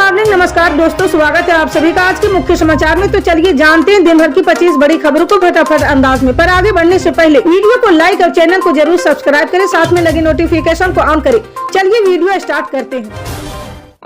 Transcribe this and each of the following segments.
Morning. नमस्कार दोस्तों, स्वागत है आप सभी का आज के मुख्य समाचार में। तो चलिए जानते हैं दिन भर की 25 बड़ी खबरों को फटाफट अंदाज में। पर आगे बढ़ने से पहले वीडियो को लाइक और चैनल को जरूर सब्सक्राइब करें, साथ में लगे नोटिफिकेशन को ऑन करें। चलिए वीडियो स्टार्ट करते हैं।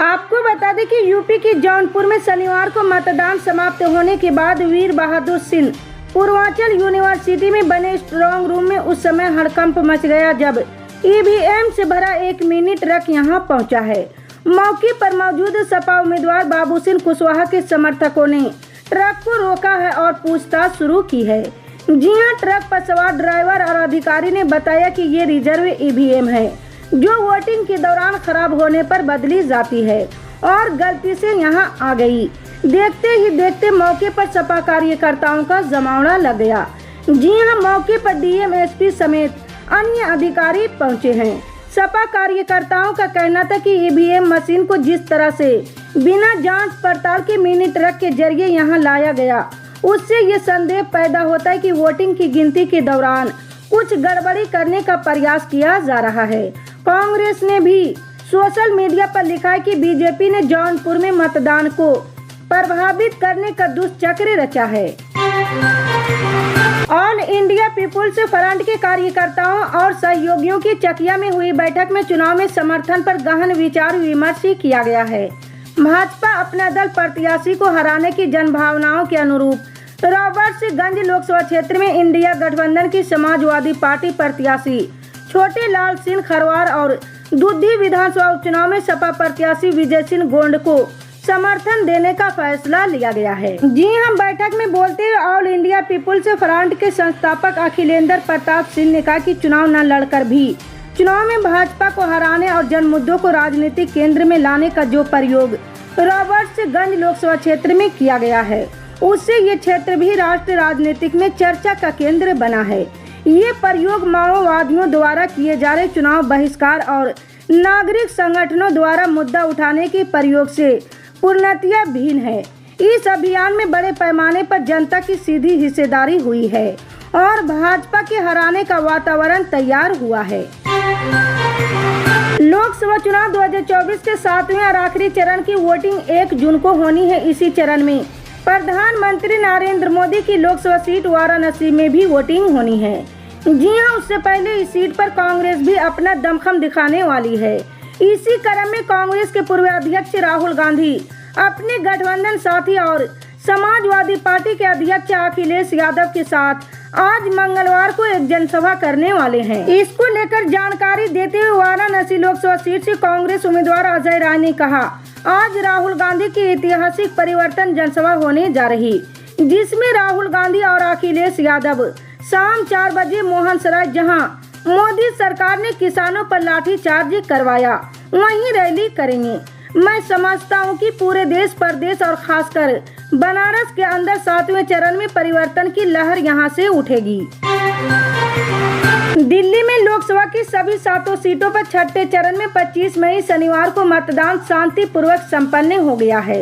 आपको बता दें कि यूपी के जौनपुर में शनिवार को मतदान समाप्त होने के बाद वीर बहादुर सिंह पूर्वांचल यूनिवर्सिटी में बने स्ट्रांग रूम में उस समय हड़कंप मच गया जब ईवीएम से भरा एक मिनी ट्रक यहां पहुंचा है। मौके पर मौजूद सपा उम्मीदवार बाबू सिंह कुशवाहा के समर्थकों ने ट्रक को रोका है और पूछताछ शुरू की है। जी हां, ट्रक पर सवार ड्राइवर और अधिकारी ने बताया कि ये रिजर्व ईवीएम है जो वोटिंग के दौरान खराब होने पर बदली जाती है और गलती से यहां आ गई। देखते ही देखते मौके पर सपा कार्यकर्ताओं का जमावड़ा लग गया। जी हां, मौके पर डीएम, एसपी समेत अन्य अधिकारी पहुंचे हैं। सपा कार्यकर्ताओं का कहना था कि ईवीएम मशीन को जिस तरह से बिना जांच पड़ताल के मिनी ट्रक के जरिए यहां लाया गया, उससे ये संदेह पैदा होता है कि वोटिंग की गिनती के दौरान कुछ गड़बड़ी करने का प्रयास किया जा रहा है। कांग्रेस ने भी सोशल मीडिया पर लिखा है कि बीजेपी ने जौनपुर में मतदान को प्रभावित करने का दुष्चक्र रचा है। ऑल इंडिया पीपुल्स फ्रंट के कार्यकर्ताओं और सहयोगियों की चकिया में हुई बैठक में चुनाव में समर्थन पर गहन विचार विमर्श किया गया है। भाजपा अपना दल प्रत्याशी को हराने की जनभावनाओं के अनुरूप रॉबर्ट्सगंज लोकसभा क्षेत्र में इंडिया गठबंधन की समाजवादी पार्टी प्रत्याशी छोटे लाल सिंह खरवार और दुद्धी विधानसभा उपचुनाव में सपा प्रत्याशी विजय सिंह गोंड को समर्थन देने का फैसला लिया गया है। जी हां, बैठक में बोलते हुए ऑल इंडिया पीपुल्स फ्रंट के संस्थापक अखिलेंद्र प्रताप सिंह ने कहा कि चुनाव न लड़कर भी चुनाव में भाजपा को हराने और जन मुद्दों को राजनीतिक केंद्र में लाने का जो प्रयोग रॉबर्ट्सगंज लोकसभा क्षेत्र में किया गया है, उससे ये क्षेत्र भी राष्ट्रीय राजनीतिक में चर्चा का केंद्र बना है। ये प्रयोग माओवादियों द्वारा किए जा रहे चुनाव बहिष्कार और नागरिक संगठनों द्वारा मुद्दा उठाने के प्रयोग से पूर्णतया भिन्न है। इस अभियान में बड़े पैमाने पर जनता की सीधी हिस्सेदारी हुई है और भाजपा के हराने का वातावरण तैयार हुआ है। लोकसभा चुनाव 2024 के 7वें और आखिरी चरण की वोटिंग 1 जून को होनी है। इसी चरण में प्रधानमंत्री नरेंद्र मोदी की लोकसभा सीट वाराणसी में भी वोटिंग होनी है। जी हां, उससे पहले इस सीट पर कांग्रेस भी अपना दमखम दिखाने वाली है। इसी क्रम में कांग्रेस के पूर्व अध्यक्ष राहुल गांधी अपने गठबंधन साथी और समाजवादी पार्टी के अध्यक्ष अखिलेश यादव के साथ आज मंगलवार को एक जनसभा करने वाले हैं। इसको लेकर जानकारी देते हुए वाराणसी लोकसभा सीट से कांग्रेस उम्मीदवार अजय राय ने कहा, आज राहुल गांधी की ऐतिहासिक परिवर्तन जनसभा होने जा रही, जिसमें राहुल गांधी और अखिलेश यादव शाम 4 बजे मोहनसराय, जहां मोदी सरकार ने किसानों पर लाठीचार्ज करवाया, वहीं रैली करेंगे। मैं समझता हूं कि पूरे देश प्रदेश और खासकर बनारस के अंदर 7वें चरण में परिवर्तन की लहर यहां से उठेगी। दिल्ली में लोकसभा की सभी 7 सीटों पर छठे चरण में 25 मई शनिवार को मतदान शांतिपूर्वक संपन्न हो गया है।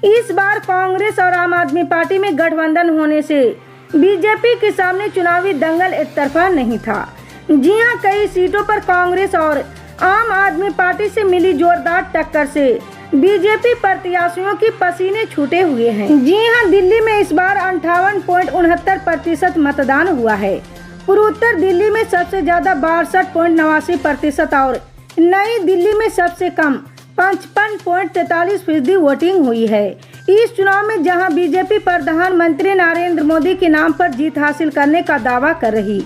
इस बार कांग्रेस और आम आदमी पार्टी में गठबंधन होने से बीजेपी के सामने चुनावी दंगल एक तरफा नहीं था। जी हां, कई सीटों पर कांग्रेस और आम आदमी पार्टी से मिली जोरदार टक्कर से बीजेपी प्रत्याशियों की पसीने छूटे हुए हैं। जी हां, दिल्ली में इस बार 58.69% मतदान हुआ है। पूर्वोत्तर दिल्ली में सबसे ज्यादा 62.89% और नई दिल्ली में सबसे कम 55.43% वोटिंग हुई है। इस चुनाव में जहां बीजेपी प्रधानमंत्री नरेंद्र मोदी के नाम पर जीत हासिल करने का दावा कर रही,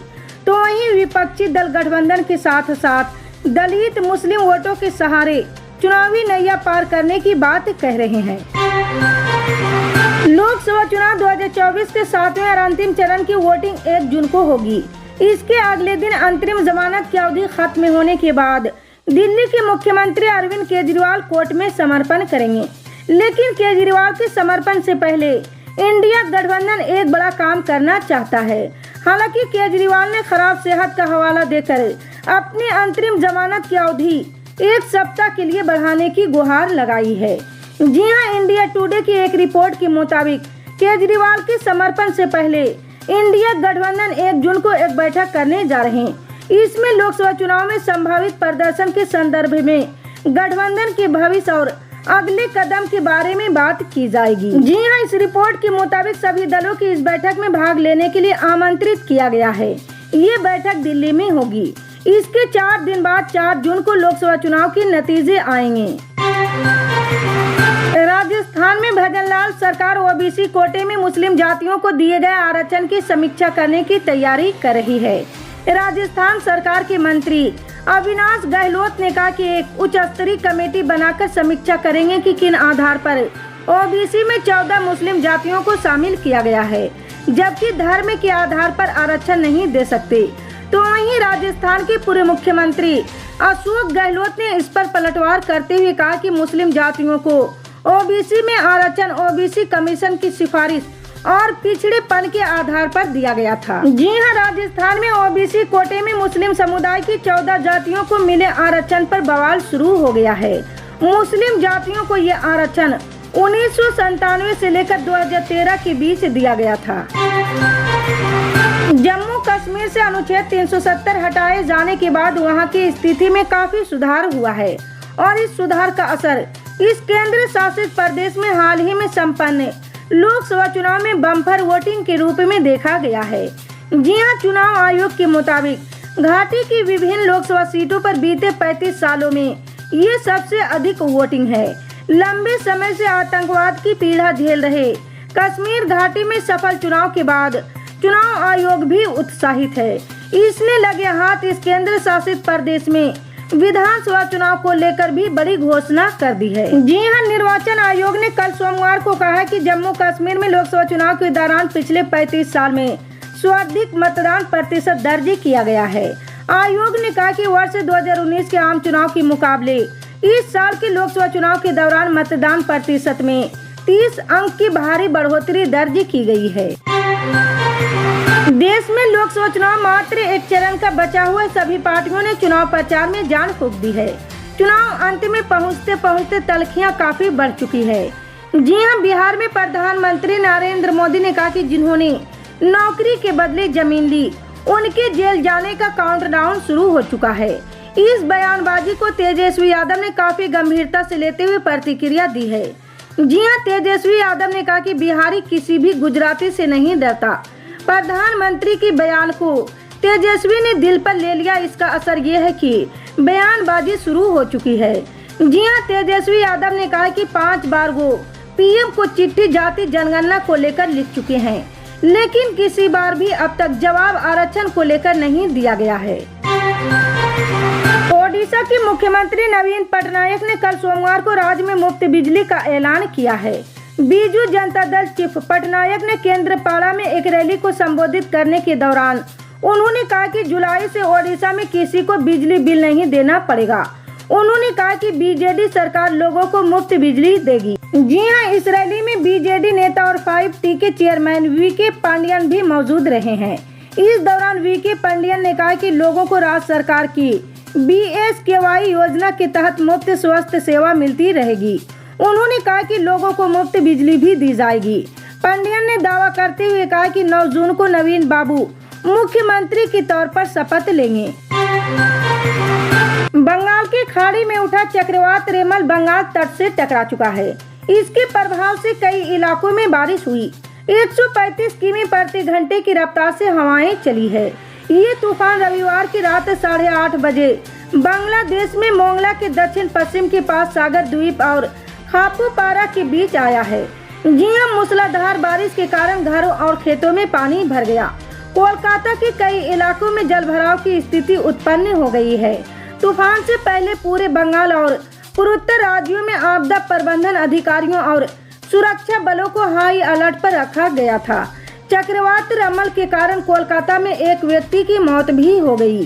तो वहीं विपक्षी दल गठबंधन के साथ साथ दलित मुस्लिम वोटों के सहारे चुनावी नैया पार करने की बात कह रहे हैं। लोकसभा चुनाव 2024 के 7वें और अंतिम चरण की वोटिंग 1 जून को होगी। इसके अगले दिन अंतरिम जमानत की अवधि खत्म होने के बाद दिल्ली के मुख्यमंत्री अरविंद केजरीवाल कोर्ट में समर्पण करेंगे। लेकिन केजरीवाल के समर्पण से पहले इंडिया गठबंधन एक बड़ा काम करना चाहता है। हालांकि केजरीवाल ने खराब सेहत का हवाला देकर अपनी अंतरिम जमानत की अवधि 1 सप्ताह के लिए बढ़ाने की गुहार लगाई है। जी हां, इंडिया टुडे की एक रिपोर्ट के मुताबिक केजरीवाल के समर्पण से पहले इंडिया गठबंधन 1 जून को एक बैठक करने जा रहे हैं। इसमें लोकसभा चुनाव में संभावित प्रदर्शन के संदर्भ में गठबंधन के भविष्य और अगले कदम के बारे में बात की जाएगी। जी हां, इस रिपोर्ट के मुताबिक सभी दलों की इस बैठक में भाग लेने के लिए आमंत्रित किया गया है। ये बैठक दिल्ली में होगी। इसके 4 दिन बाद 4 जून को लोकसभा चुनाव के नतीजे आएंगे। राजस्थान में भजनलाल सरकार ओबीसी कोटे में मुस्लिम जातियों को दिए गए आरक्षण की समीक्षा करने की तैयारी कर रही है। राजस्थान सरकार के मंत्री अविनाश गहलोत ने कहा कि एक उच्च स्तरीय कमेटी बनाकर समीक्षा करेंगे कि किन आधार पर ओबीसी में 14 मुस्लिम जातियों को शामिल किया गया है, जबकि धर्म के आधार पर आरक्षण नहीं दे सकते। तो वहीं राजस्थान के पूर्व मुख्यमंत्री अशोक गहलोत ने इस पर पलटवार करते हुए कहा कि मुस्लिम जातियों को ओबीसी में आरक्षण ओबीसी कमीशन की सिफारिश और पिछड़ेपन के आधार पर दिया गया था। जी हां, राजस्थान में ओबीसी कोटे में मुस्लिम समुदाय की 14 जातियों को मिले आरक्षण पर बवाल शुरू हो गया है। मुस्लिम जातियों को ये आरक्षण 1997 से लेकर 2013 के बीच दिया गया था। जम्मू कश्मीर से अनुच्छेद 370 हटाए जाने के बाद वहां की स्थिति में काफी सुधार हुआ है और इस सुधार का असर इस केंद्र शासित प्रदेश में हाल ही में संपन्न लोकसभा चुनाव में बम्पर वोटिंग के रूप में देखा गया है। जी हां, चुनाव आयोग के मुताबिक घाटी की विभिन्न लोकसभा सीटों पर बीते 35 सालों में ये सबसे अधिक वोटिंग है। लंबे समय से आतंकवाद की पीड़ा झेल रहे कश्मीर घाटी में सफल चुनाव के बाद चुनाव आयोग भी उत्साहित है। इसने लगे हाथ इस केंद्र शासित प्रदेश में विधानसभा चुनाव को लेकर भी बड़ी घोषणा कर दी है। जी हां, निर्वाचन आयोग ने कल सोमवार को कहा कि जम्मू कश्मीर में लोकसभा चुनाव के दौरान पिछले 35 साल में सर्वाधिक मतदान प्रतिशत दर्ज किया गया है। आयोग ने कहा कि वर्ष 2019 के आम चुनाव के मुकाबले इस साल के लोकसभा चुनाव के दौरान मतदान प्रतिशत में 30 अंक की भारी बढ़ोतरी दर्ज की गई है। देश में लोकसभा चुनाव मात्र एक चरण का बचा हुआ, सभी पार्टियों ने चुनाव प्रचार में जान फूंक दी है। चुनाव अंत में पहुंचते पहुंचते तल्खियां काफी बढ़ चुकी है। जी हां, बिहार में प्रधानमंत्री नरेंद्र मोदी ने कहा कि जिन्होंने नौकरी के बदले जमीन ली, उनके जेल जाने का काउंटडाउन शुरू हो चुका है। इस बयानबाजी को तेजस्वी यादव ने काफी गंभीरता से लेते हुए प्रतिक्रिया दी है। जी हां, तेजस्वी यादव ने कहा कि बिहारी किसी भी गुजराती से नहीं डरता। प्रधानमंत्री के बयान को तेजस्वी ने दिल पर ले लिया। इसका असर ये है कि बयानबाजी शुरू हो चुकी है। जी हां, तेजस्वी यादव ने कहा कि 5 बार वो पीएम को चिट्ठी जाति जनगणना को लेकर लिख चुके हैं, लेकिन किसी बार भी अब तक जवाब आरक्षण को लेकर नहीं दिया गया है। ओडिशा के मुख्यमंत्री नवीन पटनायक ने कल सोमवार को राज्य में मुफ्त बिजली का ऐलान किया है। बीजू जनता दल चीफ पटनायक ने केंद्रपाड़ा में एक रैली को संबोधित करने के दौरान उन्होंने कहा कि जुलाई से ओडिशा में किसी को बिजली बिल नहीं देना पड़ेगा। उन्होंने कहा कि बीजेडी सरकार लोगों को मुफ्त बिजली देगी। जी हां, इस रैली में बीजेडी नेता और 5T के चेयरमैन वीके पांडियन भी मौजूद रहे हैं। इस दौरान वीके पांडियन ने कहा कि लोगों को राज्य सरकार की BSKY योजना के तहत मुफ्त स्वास्थ्य सेवा मिलती रहेगी। उन्होंने कहा कि लोगों को मुफ्त बिजली भी दी जाएगी। पांडियन ने दावा करते हुए कहा कि 9 जून को नवीन बाबू मुख्यमंत्री के तौर पर शपथ लेंगे। बंगाल की खाड़ी में उठा चक्रवात रेमल बंगाल तट से टकरा चुका है। इसके प्रभाव से कई इलाकों में बारिश हुई। 135 किमी प्रति घंटे की रफ्तार से हवाएं चली है। ये तूफान रविवार की रात 8:30 बजे बांग्लादेश में मोंगला के दक्षिण पश्चिम के पास सागर द्वीप और खापूपारा के बीच आया है। जी हां, मूसलाधार बारिश के कारण घरों और खेतों में पानी भर गया। कोलकाता के कई इलाकों में जलभराव की स्थिति उत्पन्न हो गई है। तूफान से पहले पूरे बंगाल और पूर्वोत्तर राज्यों में आपदा प्रबंधन अधिकारियों और सुरक्षा बलों को हाई अलर्ट पर रखा गया था। चक्रवात रमल के कारण कोलकाता में एक व्यक्ति की मौत भी हो गई।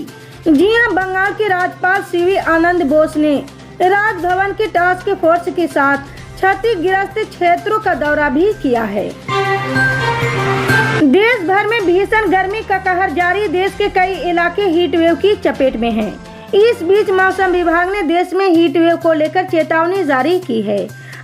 जी हां, बंगाल के राज्यपाल सीवी आनंद बोस ने राजभवन के टास्क फोर्स के साथ क्षतिग्रस्त क्षेत्रों का दौरा भी किया है। देश भर में भीषण गर्मी का कहर जारी, देश के कई इलाके हीट वेव की चपेट में हैं। इस बीच मौसम विभाग ने देश में हीट वेव को लेकर चेतावनी जारी की है।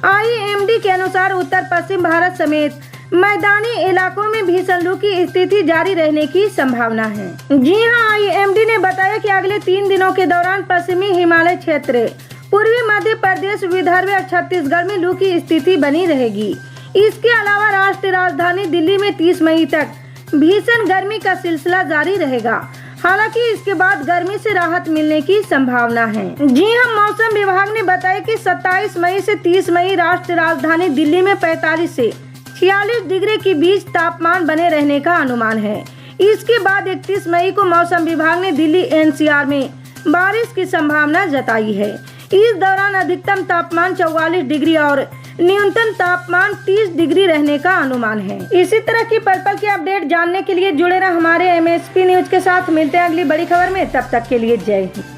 IMD के अनुसार उत्तर पश्चिम भारत समेत मैदानी इलाकों में भीषण लू की स्थिति जारी रहने की संभावना है। जी हां, IMD ने बताया कि अगले 3 दिनों के दौरान पश्चिमी हिमालय क्षेत्र, पूर्वी मध्य प्रदेश, विदर्भ और छत्तीसगढ़ में लू की स्थिति बनी रहेगी। इसके अलावा राष्ट्रीय राजधानी दिल्ली में 30 मई तक भीषण गर्मी का सिलसिला जारी रहेगा। हालांकि इसके बाद गर्मी से राहत मिलने की संभावना है। जी हां, मौसम विभाग ने बताया कि 27 मई से 30 मई राष्ट्रीय राजधानी दिल्ली में 45 से 46 डिग्री के बीच तापमान बने रहने का अनुमान है। इसके बाद 31 मई को मौसम विभाग ने दिल्ली एनसीआर में बारिश की संभावना जताई है। इस दौरान अधिकतम तापमान 44 डिग्री और न्यूनतम तापमान 30 डिग्री रहने का अनुमान है। इसी तरह की पल पल की अपडेट जानने के लिए जुड़े रहे हमारे MSP न्यूज के साथ। मिलते हैं अगली बड़ी खबर में, तब तक के लिए जय हिंद।